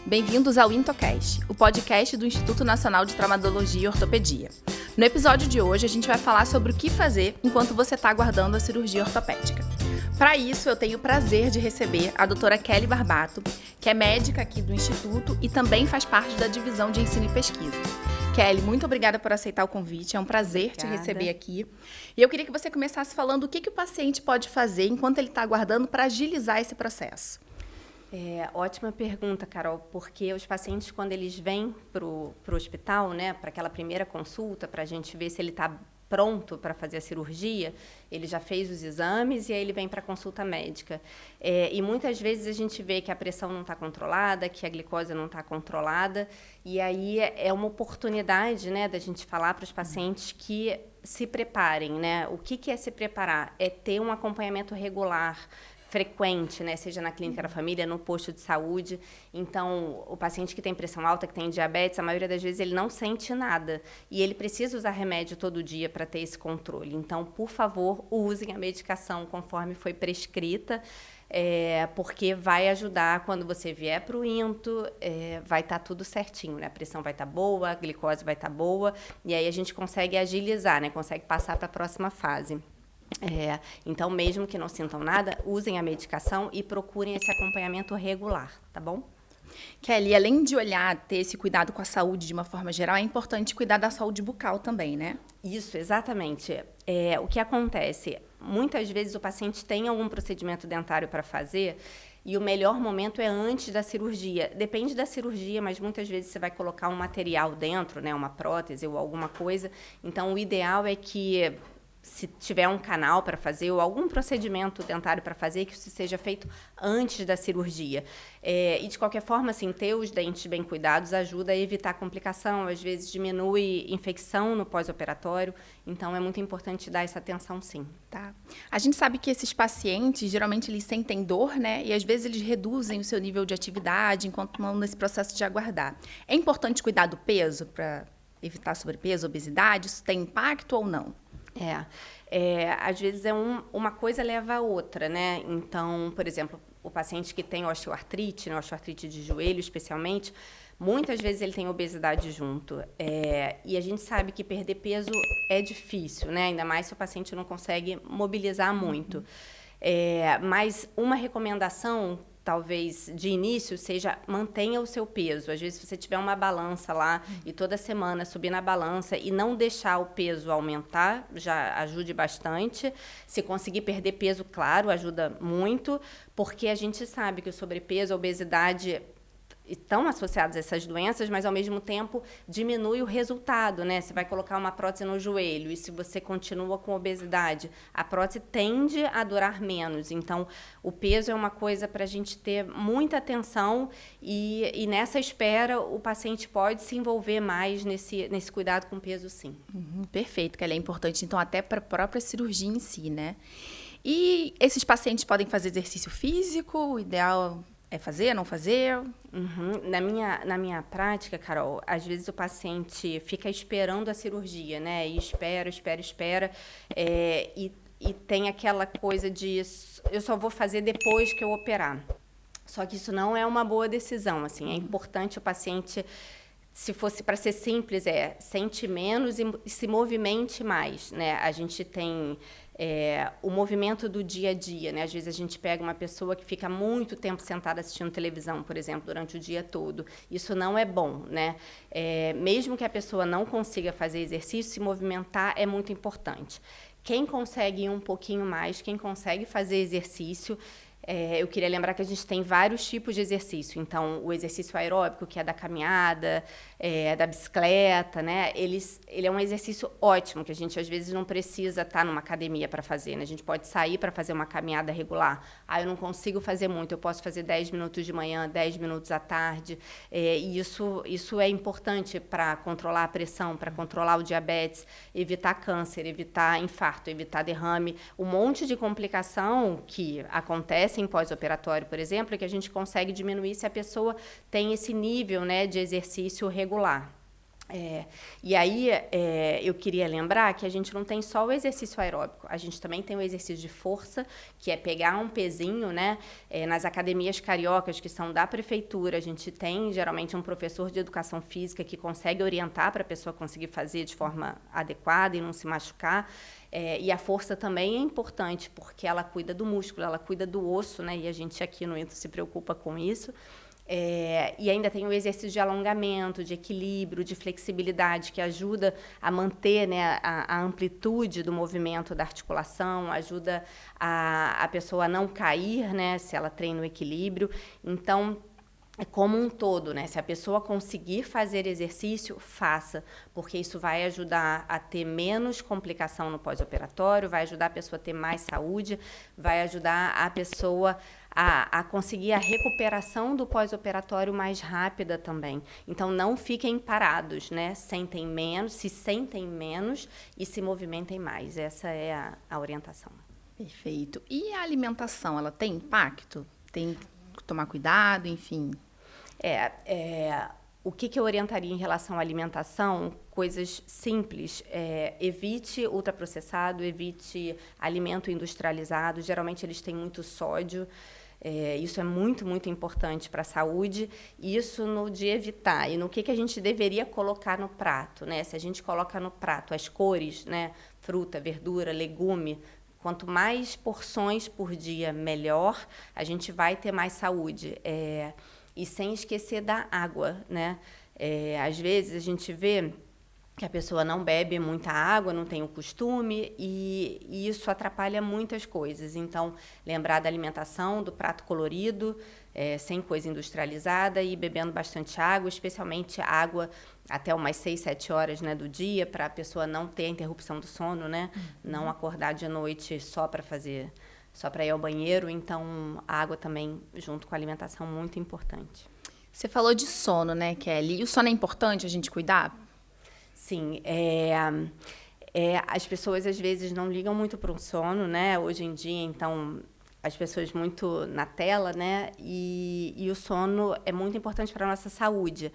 Bem-vindos ao IntoCast, o podcast do Instituto Nacional de Traumatologia e Ortopedia. No episódio de hoje, a gente vai falar sobre o que fazer enquanto você está aguardando a cirurgia ortopédica. Para isso, eu tenho o prazer de receber a doutora Kelly Barbato, que é médica aqui do Instituto e também faz parte da divisão de ensino e pesquisa. Kelly, muito obrigada por aceitar o convite, é um prazer te receber aqui. E eu queria que você começasse falando o que o paciente pode fazer enquanto ele está aguardando para agilizar esse processo. Ótima pergunta, Carol, porque os pacientes, quando eles vêm para o hospital, né, para aquela primeira consulta, para a gente ver se ele está pronto para fazer a cirurgia, ele já fez os exames e aí ele vem para a consulta médica. E muitas vezes a gente vê que a pressão não está controlada, que a glicose não está controlada, e aí é uma oportunidade, né, da gente falar para os pacientes que se preparem, né? O que é se preparar? É ter um acompanhamento regular, frequente, né? Seja na clínica da família, no posto de saúde. Então, o paciente que tem pressão alta, que tem diabetes, a maioria das vezes ele não sente nada. E ele precisa usar remédio todo dia para ter esse controle. Então, por favor, usem a medicação conforme foi prescrita, porque vai ajudar quando você vier para o into, vai estar tudo certinho, né? A pressão vai estar boa, a glicose vai estar boa, e aí a gente consegue agilizar, né? Consegue passar para a próxima fase. Então, mesmo que não sintam nada, usem a medicação e procurem esse acompanhamento regular, tá bom? Kelly, além de ter esse cuidado com a saúde de uma forma geral, é importante cuidar da saúde bucal também, né? Isso, exatamente. O que acontece? Muitas vezes o paciente tem algum procedimento dentário para fazer e o melhor momento é antes da cirurgia. Depende da cirurgia, mas muitas vezes você vai colocar um material dentro, né, uma prótese ou alguma coisa. Então, o ideal é que, se tiver um canal para fazer ou algum procedimento dentário para fazer, que isso seja feito antes da cirurgia. E, de qualquer forma, assim, ter os dentes bem cuidados ajuda a evitar complicação, às vezes diminui infecção no pós-operatório, então é muito importante dar essa atenção, sim. Tá. A gente sabe que esses pacientes, geralmente, eles sentem dor, né? E, às vezes, eles reduzem o seu nível de atividade enquanto estão nesse processo de aguardar. É importante cuidar do peso para evitar sobrepeso, obesidade? Isso tem impacto ou não? Às vezes uma coisa leva a outra, né? Então, por exemplo, o paciente que tem osteoartrite, né, osteoartrite de joelho especialmente, muitas vezes ele tem obesidade junto. E a gente sabe que perder peso é difícil, né? Ainda mais se o paciente não consegue mobilizar muito. Mas uma recomendação, talvez de início, seja mantenha o seu peso. Às vezes, se você tiver uma balança lá e toda semana subir na balança e não deixar o peso aumentar, já ajude bastante. Se conseguir perder peso, claro, ajuda muito, porque a gente sabe que o sobrepeso, a obesidade estão associados a essas doenças, mas, ao mesmo tempo, diminui o resultado, né? Você vai colocar uma prótese no joelho e, se você continua com obesidade, a prótese tende a durar menos. Então, o peso é uma coisa para a gente ter muita atenção e nessa espera, o paciente pode se envolver mais nesse cuidado com o peso, sim. Perfeito, que ela é importante, então, até para a própria cirurgia em si, né? E esses pacientes podem fazer exercício físico? O ideal é fazer, não fazer? Na minha prática, Carol, às vezes o paciente fica esperando a cirurgia, né? E espera. E tem aquela coisa de eu só vou fazer depois que eu operar. Só que isso não é uma boa decisão, assim. É importante o paciente, se fosse para ser simples, sente menos e se movimente mais, né? A gente tem o movimento do dia a dia, né? Às vezes a gente pega uma pessoa que fica muito tempo sentada assistindo televisão, por exemplo, durante o dia todo. Isso não é bom, né? Mesmo que a pessoa não consiga fazer exercício, se movimentar é muito importante. Quem consegue ir um pouquinho mais, quem consegue fazer exercício, eu queria lembrar que a gente tem vários tipos de exercício. Então, o exercício aeróbico, que é da caminhada, da bicicleta, né? Ele é um exercício ótimo, que a gente, às vezes, não precisa estar numa academia para fazer, né? A gente pode sair para fazer uma caminhada regular. Eu não consigo fazer muito, eu posso fazer 10 minutos de manhã, 10 minutos à tarde. E isso é importante para controlar a pressão, para controlar o diabetes, evitar câncer, evitar infarto, evitar derrame. Um monte de complicação que acontece em pós-operatório, por exemplo, que a gente consegue diminuir se a pessoa tem esse nível, né, de exercício regular. E aí, eu queria lembrar que a gente não tem só o exercício aeróbico, a gente também tem o exercício de força, que é pegar um pezinho, né? Nas academias cariocas, que são da prefeitura, a gente tem geralmente um professor de educação física que consegue orientar para a pessoa conseguir fazer de forma adequada e não se machucar. E a força também é importante, porque ela cuida do músculo, ela cuida do osso, né? E a gente aqui no Intro se preocupa com isso. E ainda tem o exercício de alongamento, de equilíbrio, de flexibilidade, que ajuda a manter, né, a amplitude do movimento da articulação, ajuda a pessoa a não cair, né, se ela treina o equilíbrio. Então, é como um todo, né? Se a pessoa conseguir fazer exercício, faça, porque isso vai ajudar a ter menos complicação no pós-operatório, vai ajudar a pessoa a ter mais saúde, vai ajudar a pessoa a conseguir a recuperação do pós-operatório mais rápida também. Então, não fiquem parados, né? Se sentem menos e se movimentem mais. Essa é a orientação. Perfeito. E a alimentação, ela tem impacto? Tem que tomar cuidado, enfim? O que eu orientaria em relação à alimentação? Coisas simples. Evite ultraprocessado, evite alimento industrializado. Geralmente, eles têm muito sódio. Isso é muito, muito importante para a saúde. Isso no de evitar. E no que a gente deveria colocar no prato, né? Se a gente coloca no prato as cores, né? Fruta, verdura, legume, quanto mais porções por dia, melhor. A gente vai ter mais saúde. E sem esquecer da água, né? Às vezes a gente vê que a pessoa não bebe muita água, não tem o costume, e isso atrapalha muitas coisas. Então, lembrar da alimentação, do prato colorido, sem coisa industrializada, e bebendo bastante água, especialmente água até umas 6, 7 horas, né, do dia, para a pessoa não ter a interrupção do sono, né? Não acordar de noite só para ir ao banheiro. Então, a água também, junto com a alimentação, muito importante. Você falou de sono, né, Kelly? E o sono é importante a gente cuidar? Sim, as pessoas às vezes não ligam muito para o sono, né? Hoje em dia, então, as pessoas muito na tela, né? E o sono é muito importante para a nossa saúde.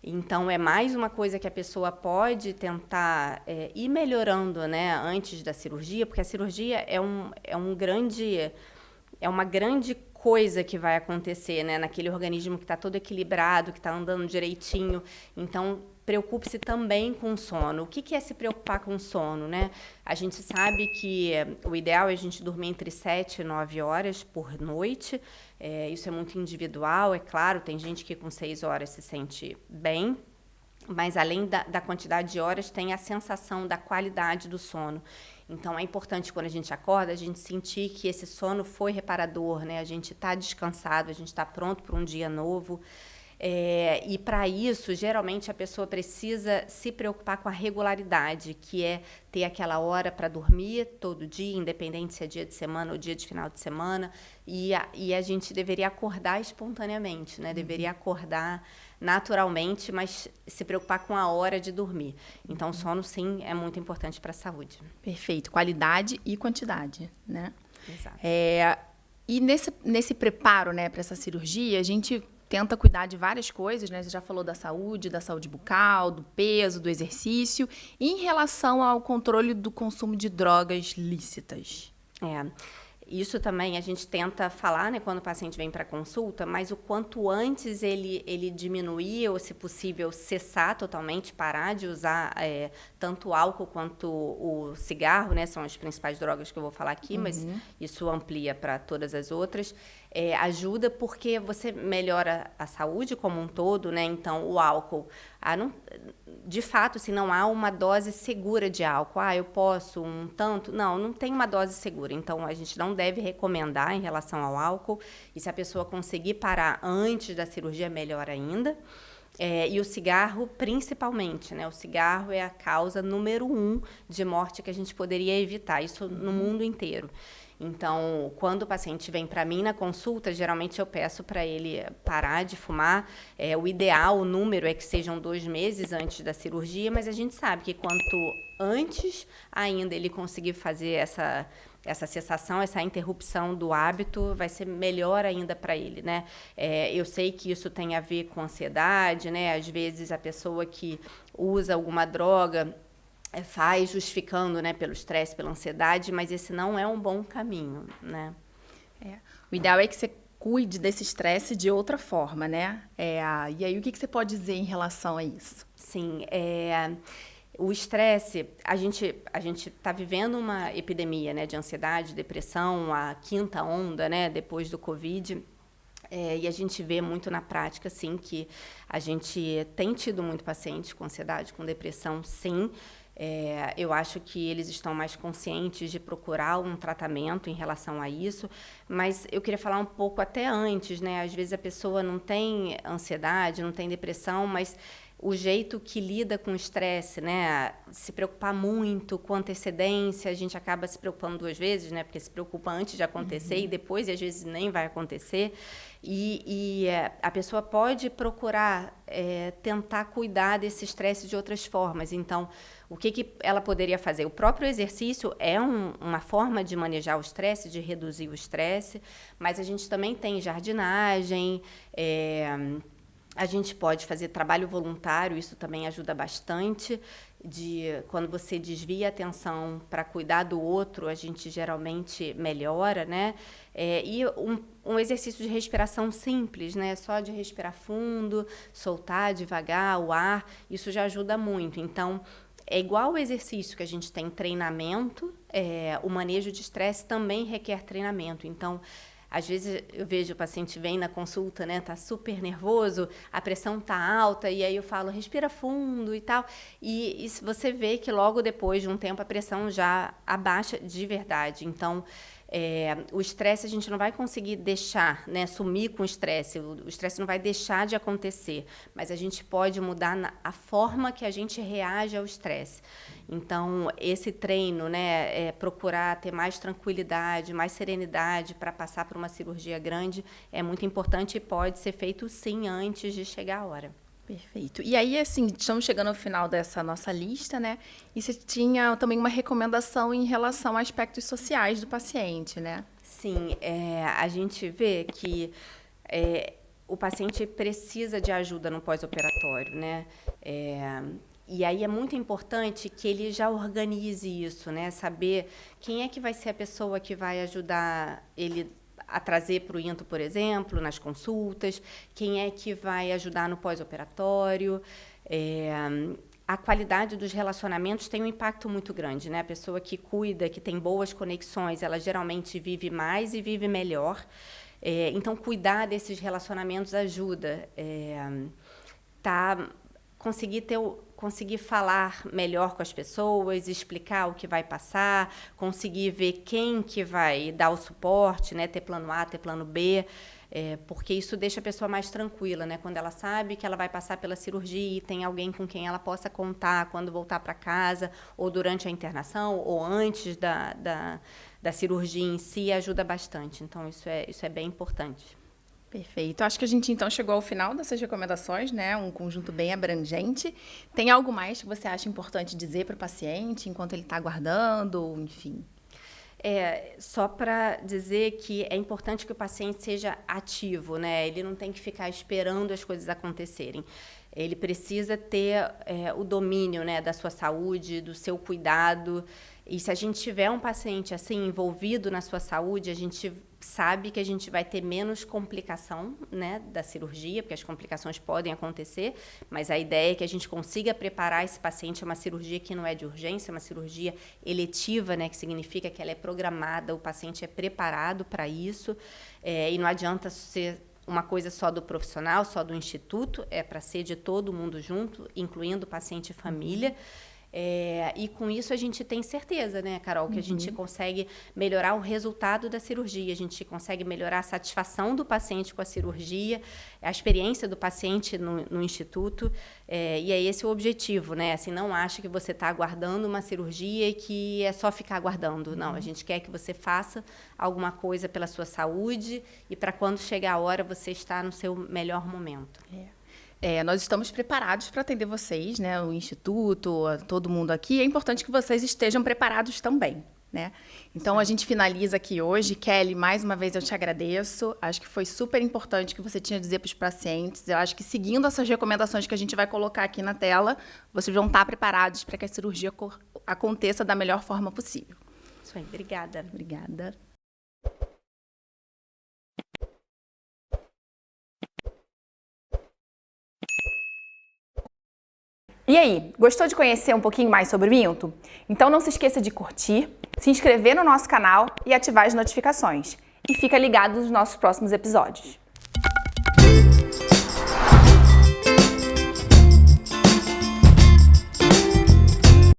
Então, é mais uma coisa que a pessoa pode tentar ir melhorando, né, antes da cirurgia, porque a cirurgia é uma grande coisa que vai acontecer, né, naquele organismo que está todo equilibrado, que está andando direitinho. Então, preocupe-se também com o sono. O que é se preocupar com o sono, né? A gente sabe que o ideal é a gente dormir entre 7 e 9 horas por noite. Isso é muito individual, é claro. Tem gente que com 6 horas se sente bem, mas além da quantidade de horas, tem a sensação da qualidade do sono. Então, é importante, quando a gente acorda, a gente sentir que esse sono foi reparador, né? A gente está descansado, a gente está pronto para um dia novo. E, para isso, geralmente, a pessoa precisa se preocupar com a regularidade, que é ter aquela hora para dormir todo dia, independente se é dia de semana ou dia de final de semana. E a gente deveria acordar espontaneamente, né? Deveria acordar naturalmente, mas se preocupar com a hora de dormir. Então, o sono, sim, é muito importante para a saúde. Perfeito. Qualidade e quantidade, né? Exato. E nesse preparo, né, para essa cirurgia, a gente tenta cuidar de várias coisas, né? Você já falou da saúde bucal, do peso, do exercício. E em relação ao controle do consumo de drogas lícitas? Isso também a gente tenta falar, né, quando o paciente vem para consulta, mas o quanto antes ele diminuir, ou se possível cessar totalmente, parar de usar tanto o álcool quanto o cigarro, né, são as principais drogas que eu vou falar aqui, mas isso amplia para todas as outras. Ajuda porque você melhora a saúde como um todo, né? Então, o álcool, de fato, assim, não há uma dose segura de álcool. Eu posso um tanto? Não tem uma dose segura. Então, a gente não deve recomendar em relação ao álcool. E se a pessoa conseguir parar antes da cirurgia, melhor ainda. E o cigarro, principalmente, né? O cigarro é a causa número 1 de morte que a gente poderia evitar, isso no mundo inteiro. Então, quando o paciente vem para mim na consulta, geralmente eu peço para ele parar de fumar. O ideal, o número é que sejam 2 meses antes da cirurgia, mas a gente sabe que quanto antes ainda ele conseguir fazer essa cessação, essa interrupção do hábito, vai ser melhor ainda para ele, né? Eu sei que isso tem a ver com ansiedade, né? Às vezes a pessoa que usa alguma droga faz justificando, né, pelo estresse, pela ansiedade, mas esse não é um bom caminho, né? O ideal é que você cuide desse estresse de outra forma, né? E aí, o que você pode dizer em relação a isso? Sim, o estresse, a gente está vivendo uma epidemia, né, de ansiedade, depressão, a 5ª onda, né, depois do Covid. E a gente vê muito na prática, sim, que a gente tem tido muito paciente com ansiedade, com depressão, sim. Eu acho que eles estão mais conscientes de procurar um tratamento em relação a isso, mas eu queria falar um pouco até antes, né? Às vezes a pessoa não tem ansiedade, não tem depressão, mas o jeito que lida com o estresse, né? Se preocupar muito com antecedência, a gente acaba se preocupando 2 vezes, né? Porque se preocupa antes de acontecer e depois, e às vezes nem vai acontecer. A pessoa pode procurar tentar cuidar desse estresse de outras formas. Então, o que ela poderia fazer? O próprio exercício é uma forma de manejar o estresse, de reduzir o estresse, mas a gente também tem jardinagem, a gente pode fazer trabalho voluntário, isso também ajuda bastante. Quando você desvia a atenção para cuidar do outro, a gente geralmente melhora, né? E um exercício de respiração simples, né? Só de respirar fundo, soltar devagar o ar, isso já ajuda muito. Então, é igual o exercício que a gente tem treinamento, o manejo de estresse também requer treinamento. Então, às vezes eu vejo o paciente vem na consulta, né, tá super nervoso, a pressão tá alta, e aí eu falo, respira fundo e tal. E você vê que logo depois de um tempo a pressão já abaixa de verdade. Então, o estresse a gente não vai conseguir deixar, né, sumir com o estresse não vai deixar de acontecer, mas a gente pode mudar a forma que a gente reage ao estresse. Então, esse treino, né, procurar ter mais tranquilidade, mais serenidade para passar por uma cirurgia grande é muito importante e pode ser feito sim antes de chegar a hora. Perfeito. E aí, assim, estamos chegando ao final dessa nossa lista, né? E você tinha também uma recomendação em relação a aspectos sociais do paciente, né? Sim, a gente vê que o paciente precisa de ajuda no pós-operatório, né? E aí é muito importante que ele já organize isso, né? Saber quem é que vai ser a pessoa que vai ajudar ele a trazer para o INTO, por exemplo, nas consultas, quem é que vai ajudar no pós-operatório. A qualidade dos relacionamentos tem um impacto muito grande, né? A pessoa que cuida, que tem boas conexões, ela geralmente vive mais e vive melhor. Então, cuidar desses relacionamentos ajuda. Conseguir falar melhor com as pessoas, explicar o que vai passar, conseguir ver quem que vai dar o suporte, né? Ter plano A, ter plano B, porque isso deixa a pessoa mais tranquila, né? Quando ela sabe que ela vai passar pela cirurgia e tem alguém com quem ela possa contar quando voltar para casa, ou durante a internação, ou antes da cirurgia em si, ajuda bastante. Então, isso é bem importante. Perfeito. Acho que a gente, então, chegou ao final dessas recomendações, né? Um conjunto bem abrangente. Tem algo mais que você acha importante dizer para o paciente enquanto ele está aguardando, enfim? Só para dizer que é importante que o paciente seja ativo, né? Ele não tem que ficar esperando as coisas acontecerem. Ele precisa ter o domínio, né, da sua saúde, do seu cuidado. E se a gente tiver um paciente assim envolvido na sua saúde, a gente sabe que a gente vai ter menos complicação, né, da cirurgia, porque as complicações podem acontecer, mas a ideia é que a gente consiga preparar esse paciente a uma cirurgia que não é de urgência, é uma cirurgia eletiva, né, que significa que ela é programada, o paciente é preparado para isso, e não adianta ser uma coisa só do profissional, só do instituto, é para ser de todo mundo junto, incluindo paciente e família. E com isso a gente tem certeza, né, Carol, que a gente consegue melhorar o resultado da cirurgia, a gente consegue melhorar a satisfação do paciente com a cirurgia, a experiência do paciente no instituto, e é esse o objetivo, né? Assim, não acha que você está aguardando uma cirurgia e que é só ficar aguardando. Não, a gente quer que você faça alguma coisa pela sua saúde e para quando chegar a hora você estar no seu melhor momento. Nós estamos preparados para atender vocês, né? O Instituto, todo mundo aqui. É importante que vocês estejam preparados também, né? Então, a gente finaliza aqui hoje. Kelly, mais uma vez eu te agradeço. Acho que foi super importante o que você tinha a dizer para os pacientes. Eu acho que seguindo essas recomendações que a gente vai colocar aqui na tela, vocês vão estar preparados para que a cirurgia aconteça da melhor forma possível. Isso aí, obrigada. Obrigada. E aí, gostou de conhecer um pouquinho mais sobre o Into? Então não se esqueça de curtir, se inscrever no nosso canal e ativar as notificações. E fica ligado nos nossos próximos episódios.